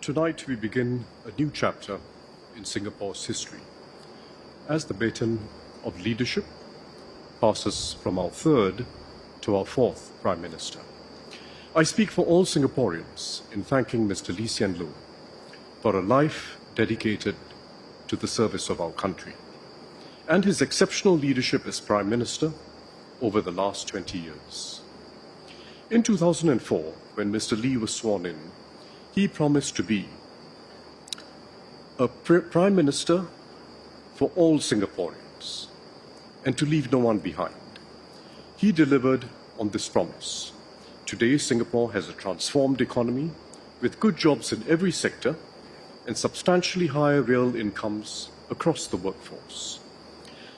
Tonight we begin a new chapter in Singapore's history as the baton of leadership passes from our third to our fourth Prime Minister. I speak for all Singaporeans in thanking Mr Lee Hsien Loong for a life dedicated to the service of our country and his exceptional leadership as Prime Minister over the last 20 years. In 2004, when Mr Lee was sworn in, he promised to be a Prime Minister for all Singaporeans and to leave no one behind. He delivered on this promise. Today, Singapore has a transformed economy with good jobs in every sector and substantially higher real incomes across the workforce.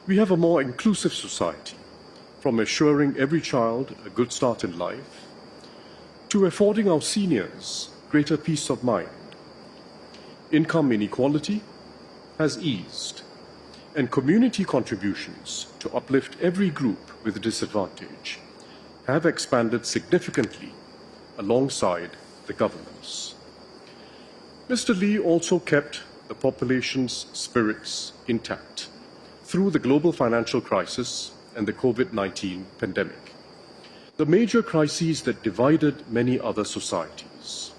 We have a more inclusive society, from assuring every child a good start in life to affording our seniors greater peace of mind. Income inequality has eased, and community contributions to uplift every group with disadvantage have expanded significantly alongside the governments. Mr Lee also kept the population's spirits intact through the global financial crisis and the COVID-19 pandemic, the major crises that divided many other societies.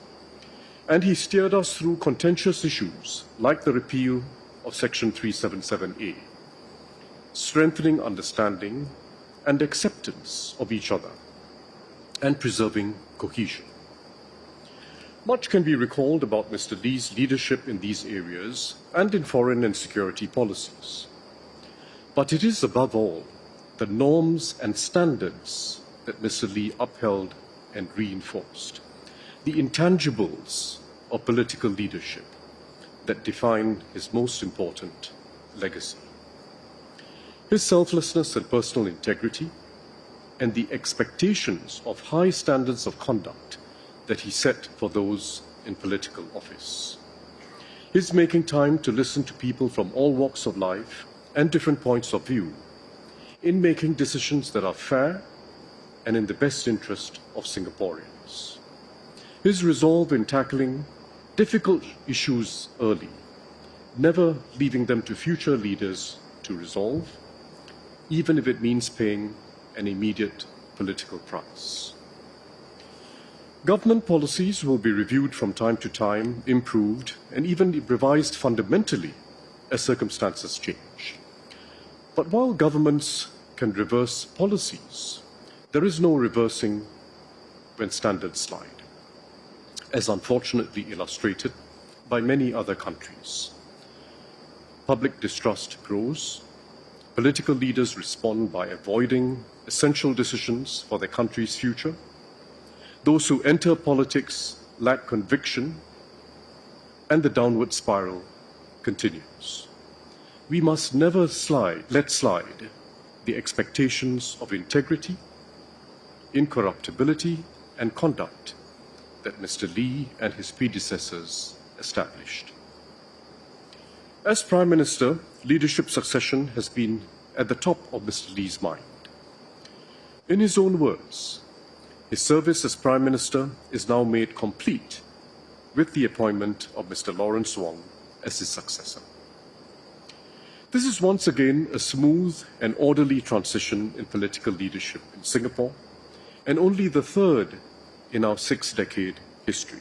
And he steered us through contentious issues like the repeal of Section 377A, strengthening understanding and acceptance of each other, and preserving cohesion. Much can be recalled about Mr Lee's leadership in these areas and in foreign and security policies. But it is above all the norms and standards that Mr Lee upheld and reinforced, the intangibles of political leadership that define his most important legacy. His selflessness and personal integrity and the expectations of high standards of conduct that he set for those in political office. His making time to listen to people from all walks of life and different points of view in making decisions that are fair and in the best interest of Singaporeans. His resolve in tackling difficult issues early, never leaving them to future leaders to resolve, even if it means paying an immediate political price. Government policies will be reviewed from time to time, improved, and even revised fundamentally as circumstances change. But while governments can reverse policies, there is no reversing when standards slide, as unfortunately illustrated by many other countries. Public distrust grows, political leaders respond by avoiding essential decisions for their country's future. Those who enter politics lack conviction, and the downward spiral continues. We must never let slide the expectations of integrity, incorruptibility, and conduct that Mr Lee and his predecessors established. As Prime Minister, leadership succession has been at the top of Mr Lee's mind. In his own words, his service as Prime Minister is now made complete with the appointment of Mr Lawrence Wong as his successor. This is once again a smooth and orderly transition in political leadership in Singapore, and only the third in our 6-decade history.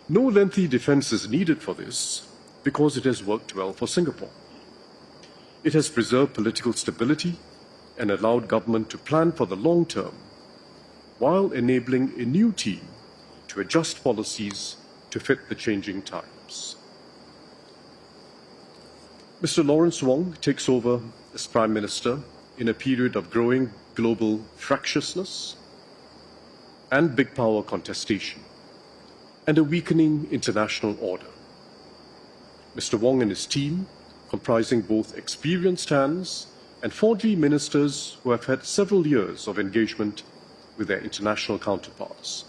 No lengthy defense is needed for this because it has worked well for Singapore. It has preserved political stability and allowed government to plan for the long term while enabling a new team to adjust policies to fit the changing times. Mr Lawrence Wong takes over as Prime Minister in a period of growing global fractiousness and big power contestation, and a weakening international order. Mr Wong and his team, comprising both experienced hands and 4G ministers who have had several years of engagement with their international counterparts,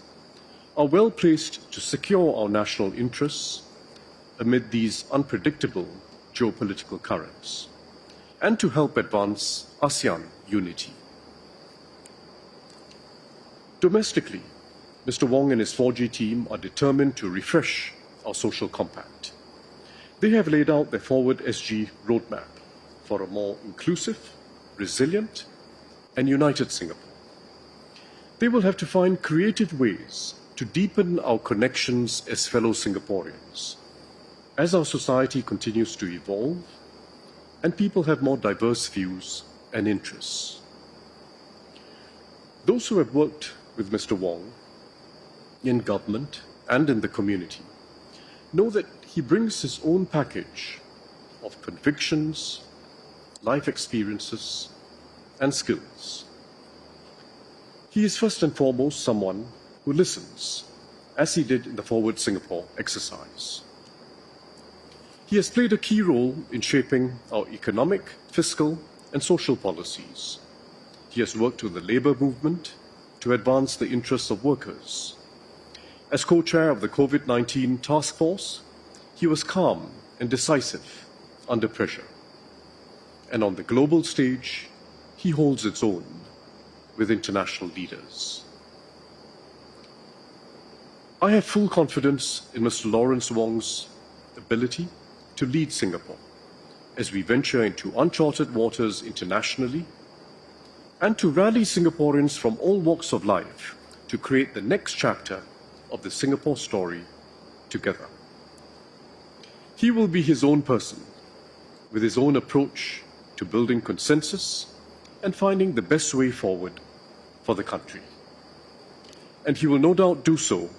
are well placed to secure our national interests amid these unpredictable geopolitical currents, and to help advance ASEAN unity. Domestically, Mr Wong and his 4G team are determined to refresh our social compact. They have laid out their Forward SG roadmap for a more inclusive, resilient, and united Singapore. They will have to find creative ways to deepen our connections as fellow Singaporeans, as our society continues to evolve and people have more diverse views and interests. Those who have worked with Mr. Wong in government and in the community know that he brings his own package of convictions, life experiences, and skills. He is first and foremost someone who listens, as he did in the Forward Singapore exercise. He has played a key role in shaping our economic, fiscal, and social policies. He has worked with the labour movement to advance the interests of workers. As co-chair of the COVID-19 task force, he was calm and decisive under pressure. And on the global stage, he holds its own with international leaders. I have full confidence in Mr. Lawrence Wong's ability to lead Singapore as we venture into uncharted waters internationally and to rally Singaporeans from all walks of life to create the next chapter of the Singapore story together. He will be his own person, with his own approach to building consensus and finding the best way forward for the country. And he will no doubt do so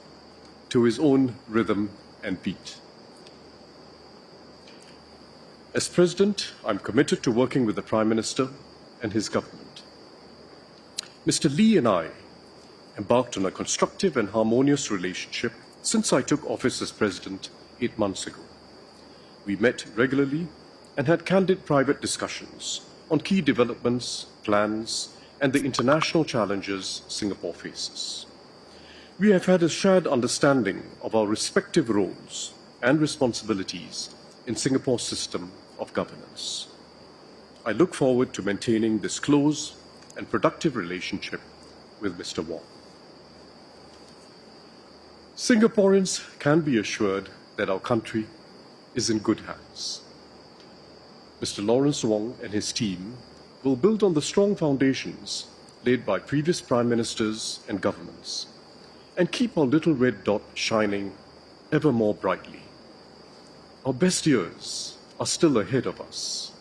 to his own rhythm and beat. As President, I'm committed to working with the Prime Minister and his government. Mr. Lee and I embarked on a constructive and harmonious relationship since I took office as President 8 months ago. We met regularly and had candid private discussions on key developments, plans, and the international challenges Singapore faces. We have had a shared understanding of our respective roles and responsibilities in Singapore's system of governance. I look forward to maintaining this close and productive relationship with Mr. Wong. Singaporeans can be assured that our country is in good hands. Mr. Lawrence Wong and his team will build on the strong foundations laid by previous Prime Ministers and governments and keep our little red dot shining ever more brightly. Our best years are still ahead of us.